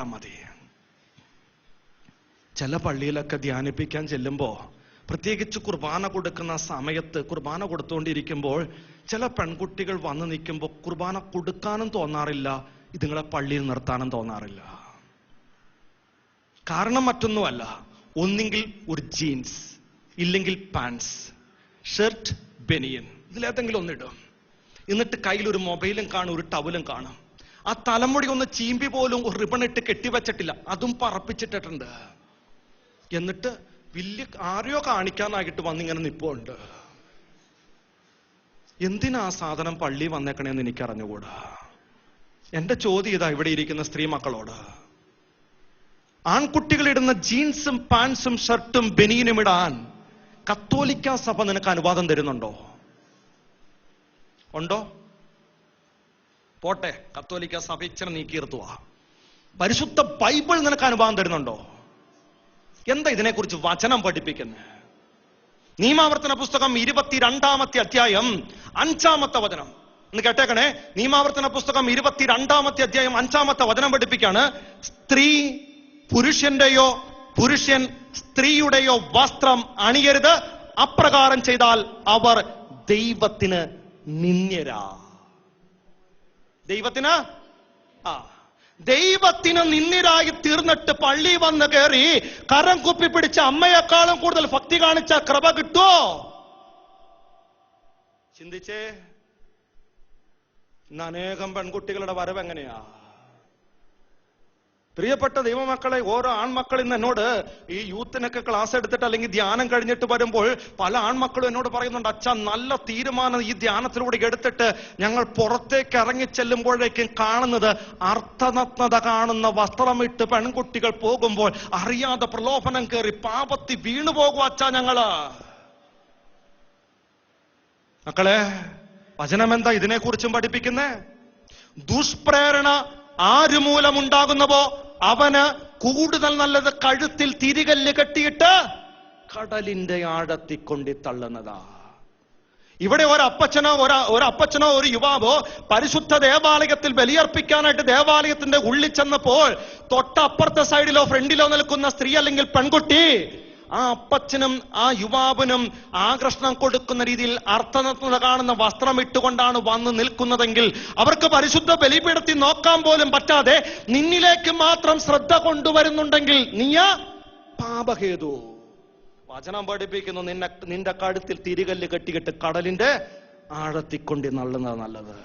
ചെയ്താൽ മതി. ചില പള്ളിയിലൊക്കെ ധ്യാനിപ്പിക്കാൻ ചെല്ലുമ്പോ, പ്രത്യേകിച്ച് കുർബാന കൊടുക്കുന്ന സമയത്ത് കുർബാന കൊടുത്തുകൊണ്ടിരിക്കുമ്പോൾ ചില പെൺകുട്ടികൾ വന്ന് നിൽക്കുമ്പോൾ കുർബാന കൊടുക്കാനും തോന്നാറില്ല, ഇതുങ്ങളെ പള്ളിയിൽ നിർത്താനും തോന്നാറില്ല. കാരണം മറ്റൊന്നുമല്ല, ഒന്നെങ്കിൽ ഒരു ജീൻസ്, ഇല്ലെങ്കിൽ പാൻസ്, ഷർട്ട്, ബനിയൻ, ഇതിലേതെങ്കിലും ഒന്നിടും. എന്നിട്ട് കയ്യിൽ ഒരു മൊബൈലും കാണും, ഒരു ടവലും കാണും. ആ തലമുടി ഒന്ന് ചീമ്പി പോലും ഒരു റിബൺ ഇട്ട് കെട്ടിവെച്ചിട്ടില്ല, അതും പറപ്പിച്ചിട്ടിട്ടുണ്ട്. എന്നിട്ട് വലിയ ആരെയോ കാണിക്കാനായിട്ട് വന്നിങ്ങനെ നിപ്പുണ്ട്. എന്തിനാ ആ സാധനം പള്ളി വന്നേക്കണേന്ന് എനിക്കറിഞ്ഞുകൂടാ. എന്റെ ചോദ്യം ഇതാ ഇവിടെ ഇരിക്കുന്ന സ്ത്രീ മക്കളോട്. ആൺകുട്ടികൾ ഇടുന്ന ജീൻസും പാൻസും ഷർട്ടും ബനിയനും ഇടാൻ കത്തോലിക്ക സഭ നിനക്ക് അനുവാദം തരുന്നുണ്ടോ? ഉണ്ടോ? പോട്ടെ, കത്തോലിക്ക സഭ ഇച്ചിരി നീക്കിയിരുത്തുക. പരിശുദ്ധ ബൈബിൾ നിനക്ക് അനുവാദം തരുന്നുണ്ടോ? എന്താ ഇതിനെക്കുറിച്ച് വചനം പഠിപ്പിക്കുന്നത്? നിയമാവർത്തന പുസ്തകം 22-ാമത്തെ അധ്യായം 5-ാമത്തെ വചനം എന്ന് കേട്ടേക്കണേ. നിയമാവർത്തന പുസ്തകം 22-ാമത്തെ അധ്യായം 5-ാമത്തെ വചനം പഠിപ്പിക്കാണ്. സ്ത്രീ പുരുഷന്റെയോ പുരുഷൻ സ്ത്രീയുടെയോ വസ്ത്രം അണിയരുത്, അപ്രകാരം ചെയ്താൽ അവർ ദൈവത്തിന് നിന്ദ്യരാ. ദൈവത്തിന് നിന്ദ്യരായി തീർന്നിട്ട് പള്ളി വന്ന് കയറി കരം കുപ്പി പിടിച്ച അമ്മയെക്കാളും കൂടുതൽ ഭക്തി കാണിച്ച കൃപ കിട്ടുമോ? ചിന്തിച്ചേ. ഇന്ന് അനേകം പെൺകുട്ടികളുടെ വരവ് എങ്ങനെയാ? പ്രിയപ്പെട്ട ദൈവമക്കളെ, ഓരോ ആൺമക്കൾ ഇന്ന് എന്നോട് ഈ യൂത്തിനൊക്കെ ക്ലാസ് എടുത്തിട്ട് അല്ലെങ്കിൽ ധ്യാനം കഴിഞ്ഞിട്ട് വരുമ്പോൾ പല ആൺമക്കളും എന്നോട് പറയുന്നുണ്ട്, അച്ഛാ നല്ല തീരുമാനം ഈ ധ്യാനത്തിലൂടെ എടുത്തിട്ട് ഞങ്ങൾ പുറത്തേക്ക് ഇറങ്ങി ചെല്ലുമ്പോഴേക്കും കാണുന്നത് അർത്ഥനഗ്നത കാണുന്ന വസ്ത്രമിട്ട് പെൺകുട്ടികൾ പോകുമ്പോൾ അറിയാതെ പ്രലോഭനം കയറി പാപത്തിൽ വീണു പോകും അച്ഛാ ഞങ്ങള്. മക്കളെ, വചനം എന്താ ഇതിനെക്കുറിച്ചും പഠിപ്പിക്കുന്നേ? ദുഷ്പ്രേരണ ആരുമൂലമുണ്ടാകുന്നവോ അവന് കൂടുതൽ നല്ലത് കഴുത്തിൽ തിരികല്ല് കെട്ടിയിട്ട് കടലിന്റെ ആഴത്തിൽ കൊണ്ടി തള്ളുന്നതാ. ഇവിടെ ഒരപ്പച്ചനോ ഒരു യുവാവോ പരിശുദ്ധ ദേവാലയത്തിൽ ബലിയർപ്പിക്കാനായിട്ട് ദേവാലയത്തിന്റെ ഉള്ളിൽ ചെന്നപ്പോൾ തൊട്ടപ്പുറത്തെ സൈഡിലോ ഫ്രണ്ടിലോ നിൽക്കുന്ന സ്ത്രീ അല്ലെങ്കിൽ പെൺകുട്ടി ആ അപ്പച്ചനും ആ യുവാവിനും ആകർഷണം കൊടുക്കുന്ന രീതിയിൽ അർത്ഥനഗ്നത കാണുന്ന വസ്ത്രം ഇട്ടുകൊണ്ടാണ് വന്ന് നിൽക്കുന്നതെങ്കിൽ അവർക്ക് പരിശുദ്ധ ബലിപീഠത്തിൽ നോക്കാൻ പോലും പറ്റാതെ നിന്നിലേക്ക് മാത്രം ശ്രദ്ധ കൊണ്ടുവരുന്നുണ്ടെങ്കിൽ നീയാ പാപഹേതു. വചനം പഠിപ്പിക്കുന്നു, നിന്റെ കഴുത്തിൽ തിരികല്ല് കെട്ടിയിട്ട് കടലിന്റെ ആഴത്തിൽ കൊണ്ട് നള്ളുന്നത് നല്ലത്.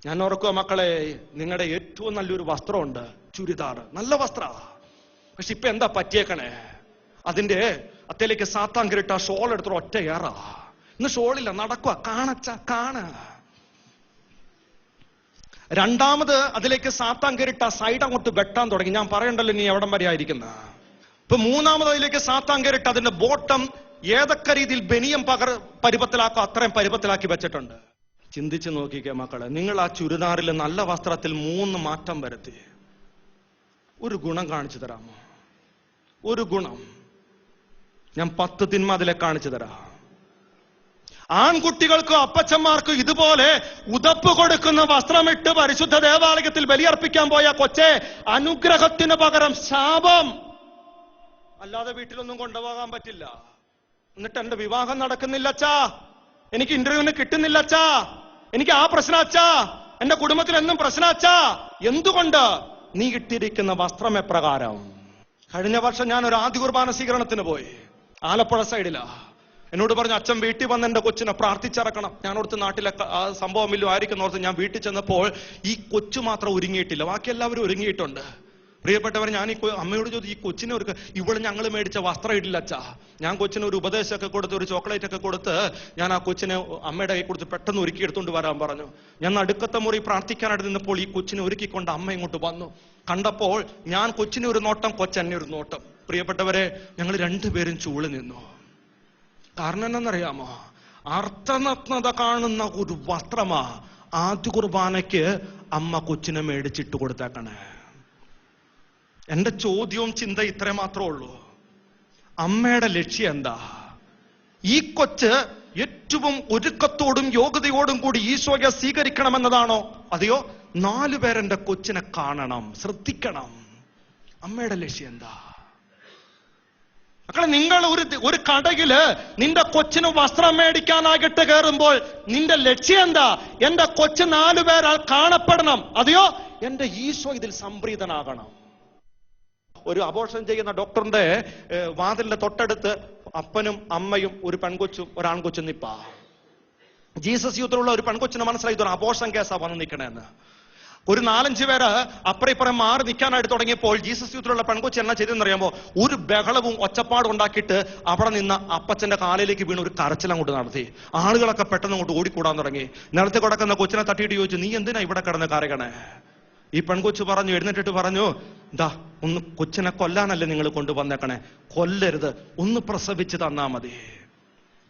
ഞാൻ ഓർക്കുക മക്കളെ, നിങ്ങളുടെ ഏറ്റവും നല്ലൊരു വസ്ത്രമുണ്ട്, ചുരിദാർ, നല്ല വസ്ത്ര. പക്ഷെ ഇപ്പൊ എന്താ പറ്റിയേക്കണേ? അതിന്റെ അത്തേലേക്ക് സാത്താൻ കയറിട്ട് ആ ഷോൾ എടുത്തിട്ട് ഒറ്റ ഏറാ. ഇന്ന് ഷോളില്ല, നടക്കുക, കാണ. രണ്ടാമത് അതിലേക്ക് സാത്താൻ കയറിട്ട് ആ സൈഡ് അങ്ങോട്ട് വെട്ടാൻ തുടങ്ങി. ഞാൻ പറയണ്ടല്ലോ നീ എവിടം വരെ ആയിരിക്കുന്ന. ഇപ്പൊ മൂന്നാമത് അതിലേക്ക് സാത്താൻ കയറിട്ട് അതിന്റെ ബോട്ടം ഏതൊക്കെ രീതിയിൽ ബനിയം പരുവത്തിലാക്കോ അത്രയും പരുവത്തിലാക്കി വെച്ചിട്ടുണ്ട്. ചിന്തിച്ചു നോക്കിക്കേ മക്കളെ, നിങ്ങൾ ആ ചുരിദാറിൽ നല്ല വസ്ത്രത്തിൽ 3 മാറ്റം വരുത്തി. ഒരു ഗുണം കാണിച്ചു തരാമോ? ഒരു ഗുണം ഞാൻ 10 തിന്മ അതിലെ കാണിച്ചു തരാം. ആൺകുട്ടികൾക്കും അപ്പച്ചന്മാർക്കും ഇതുപോലെ ഉതപ്പ് കൊടുക്കുന്ന വസ്ത്രമിട്ട് പരിശുദ്ധ ദേവാലയത്തിൽ ബലിയർപ്പിക്കാൻ പോയ കൊച്ചെ, അനുഗ്രഹത്തിന് പകരം ശാപം. അല്ലാതെ വീട്ടിലൊന്നും കൊണ്ടുപോകാൻ പറ്റില്ല. എന്നിട്ട് എന്റെ വിവാഹം നടക്കുന്നില്ല അച്ഛാ, എനിക്ക് ഇന്റർവ്യൂവിന് കിട്ടുന്നില്ല അച്ഛാ, എനിക്ക് ആ പ്രശ്നം അച്ഛാ, എന്റെ കുടുംബത്തിൽ എന്നും പ്രശ്നം അച്ഛാ. എന്തുകൊണ്ട്? നീ ഇട്ടിരിക്കുന്ന വസ്ത്രം എപ്രകാരം. കഴിഞ്ഞ വർഷം ഞാൻ ഒരു ആദ്യ കുർബാന സ്വീകരണത്തിന് പോയി, ആലപ്പുഴ സൈഡിലാ. എന്നോട് പറഞ്ഞു, അച്ഛൻ വീട്ടിൽ വന്ന് എന്റെ കൊച്ചിനെ പ്രാർത്ഥിച്ചിറക്കണം. ഞാനോർത്ത് നാട്ടിലെ സംഭവം ഇല്ലോ ആയിരിക്കും ഓർത്ത് ഞാൻ വീട്ടിൽ ചെന്നപ്പോൾ ഈ കൊച്ചു മാത്രം ഒരുങ്ങിയിട്ടില്ല, ബാക്കി എല്ലാവരും ഒരുങ്ങിയിട്ടുണ്ട്. പ്രിയപ്പെട്ടവർ, ഞാൻ ഈ അമ്മയോട് ചോദിച്ചു, ഈ കൊച്ചിനെ ഇവള് ഞങ്ങൾ മേടിച്ച വസ്ത്രം ഇടില്ല അച്ഛാ. ഞാൻ കൊച്ചിന് ഒരു ഉപദേശമൊക്കെ കൊടുത്ത് ഒരു ചോക്ലേറ്റ് ഒക്കെ കൊടുത്ത് ഞാൻ ആ കൊച്ചിനെ അമ്മയുടെ കൈ കൊടുത്ത് പെട്ടെന്ന് ഒരുക്കി എടുത്തുകൊണ്ട് വരാൻ പറഞ്ഞു. ഞാൻ നടുക്കത്തെ മുറി പ്രാർത്ഥിക്കാനായിട്ട് നിന്നപ്പോൾ ഈ കൊച്ചിനെ ഒരുക്കിക്കൊണ്ട് അമ്മ ഇങ്ങോട്ട് വന്നു. കണ്ടപ്പോൾ ഞാൻ കൊച്ചിനെ ഒരു നോട്ടം, കൊച്ചെന്നെ ഒരു നോട്ടം. പ്രിയപ്പെട്ടവരെ, ഞങ്ങൾ രണ്ടുപേരും ചൂളി നിന്നു. കാരണം എന്നറിയാമോ? അർത്ഥനഗ്നത കാണുന്ന ഒരു വസ്ത്രമാ ആദ്യ കുർബാനയ്ക്ക് അമ്മ കൊച്ചിനെ മേടിച്ചിട്ട് കൊടുത്തേക്കണേ. എന്റെ ചോദ്യവും ചിന്ത ഇത്രേ മാത്രമേ ഉള്ളൂ. അമ്മയുടെ ലക്ഷ്യം എന്താ? ഈ കൊച്ച് ഏറ്റവും ഒരുക്കത്തോടും യോഗ്യതയോടും കൂടി ഈശോയെ സ്വീകരിക്കണമെന്നതാണോ? അതെയോ 4 പേരെന്റെ കൊച്ചിനെ കാണണം, ശ്രദ്ധിക്കണം. അമ്മയുടെ ലക്ഷ്യം എന്താ? മക്കളെ, നിങ്ങൾ ഒരു കടയില് നിന്റെ കൊച്ചിന് വസ്ത്രം മേടിക്കാനായിട്ട് കയറുമ്പോൾ നിന്റെ ലക്ഷ്യം എന്താ? എന്റെ കൊച്ചു 4 പേരാൾ കാണപ്പെടണം, അതെയോ എന്റെ ഈശോ ഇതിൽ സംപ്രീതനാകണം. ഒരു അബോർഷൻ ചെയ്യുന്ന ഡോക്ടറിന്റെ വാതിലിന്റെ തൊട്ടടുത്ത് അപ്പനും അമ്മയും ഒരു പെൺകൊച്ചും ഒരാൺകൊച്ചും നിപ്പാ. ജീസസ് യൂത്തിലുള്ള ഒരു പെൺകൊച്ചിന് മനസ്സിലായി ഇതൊരു അബോർഷൻ കേസാ വന്ന് നിൽക്കണേന്ന്. ഒരു 4-5 പേര് അപ്പുറം ഇപ്പുറം മാറി നിൽക്കാനായിട്ട് തുടങ്ങിയപ്പോൾ ജീസസ് യൂത്തിലുള്ള പെൺകൊച്ചി എന്നാ ചെയ്തെന്നറിയാമോ? ഒരു ബഹളവും ഒച്ചപ്പാടും ഉണ്ടാക്കിയിട്ട് അവിടെ നിന്ന് അപ്പച്ചന്റെ കാലിലേക്ക് വീണ് ഒരു കരച്ചിലം കൊണ്ട് നടത്തി. ആളുകളൊക്കെ പെട്ടെന്ന് കൊണ്ട് ഓടിക്കൂടാൻ തുടങ്ങി. നിലത്ത് കിടക്കുന്ന കൊച്ചിനെ തട്ടിയിട്ട് ചോദിച്ചു, നീ എന്തിനാ ഇവിടെ കിടന്ന് കരകണേ? ഈ പെൺകൊച്ചു പറഞ്ഞു, എഴുന്നേറ്റിട്ട് പറഞ്ഞു, ദാ ഒന്ന് കൊച്ചിനെ കൊല്ലാനല്ലേ നിങ്ങൾ കൊണ്ടുവന്നേക്കണേ, കൊല്ലരുത്, ഒന്ന് പ്രസവിച്ച് തന്നാ മതി.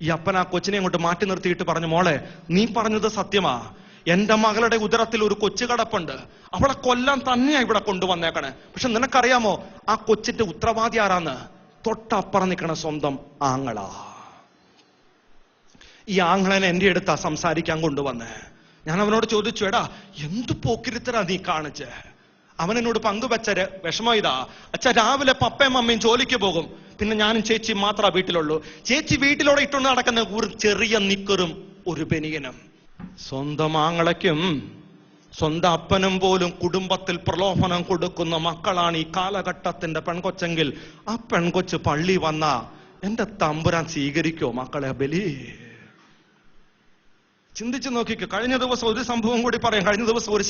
ഈ അപ്പൻ ആ കൊച്ചിനെ അങ്ങോട്ട് മാറ്റി നിർത്തിയിട്ട് പറഞ്ഞു, മോളെ നീ പറഞ്ഞത് സത്യമാ, എന്റെ മകളുടെ ഉദരത്തിൽ ഒരു കൊച്ചു കിടപ്പുണ്ട്, അവളെ കൊല്ലാൻ തന്നെയാ ഇവിടെ കൊണ്ടുവന്നേക്കണേ. പക്ഷെ നിനക്കറിയാമോ ആ കൊച്ചിന്റെ ഉത്തരവാദി ആരാന്ന്? തൊട്ടപ്പുറം നിൽക്കണ സ്വന്തം ആങ്ങളാ. ഈ ആങ്ങളനെ എന്റെ അടുത്താ സംസാരിക്കാൻ കൊണ്ടുവന്നേ. ഞാൻ അവനോട് ചോദിച്ചു, എടാ എന്തു പോക്കിരിത്തരാ നീ കാണിച്ച്? അവൻ എന്നോട് പങ്കുവെച്ച വിഷമം ഇതാ, അച്ഛാ രാവിലെ പപ്പയും അമ്മയും ജോലിക്ക് പോകും, പിന്നെ ഞാനും ചേച്ചി മാത്രമേ വീട്ടിലുള്ളൂ. ചേച്ചി വീട്ടിലൂടെ ഇട്ടുകൊണ്ട് നടക്കുന്ന ഒരു ചെറിയ നിക്കറും ഒരു ബനിയനും. സ്വന്തം ആങ്ങളയ്ക്കും സ്വന്തം അപ്പനും പോലും കുടുംബത്തിൽ പ്രലോഭനം കൊടുക്കുന്ന മക്കളാണ് ഈ കാലഘട്ടത്തിന്റെ പെൺകൊച്ചെങ്കിൽ ആ പെൺകൊച്ച് പള്ളി വന്ന എന്റെ തമ്പുരാൻ സ്വീകരിക്കോ മക്കളെ ബലി? ചിന്തിച്ചു നോക്കിക്കോ. കഴിഞ്ഞ ദിവസം ഒരു സംഭവം കൂടി പറയാം. കഴിഞ്ഞ ദിവസം ഒരു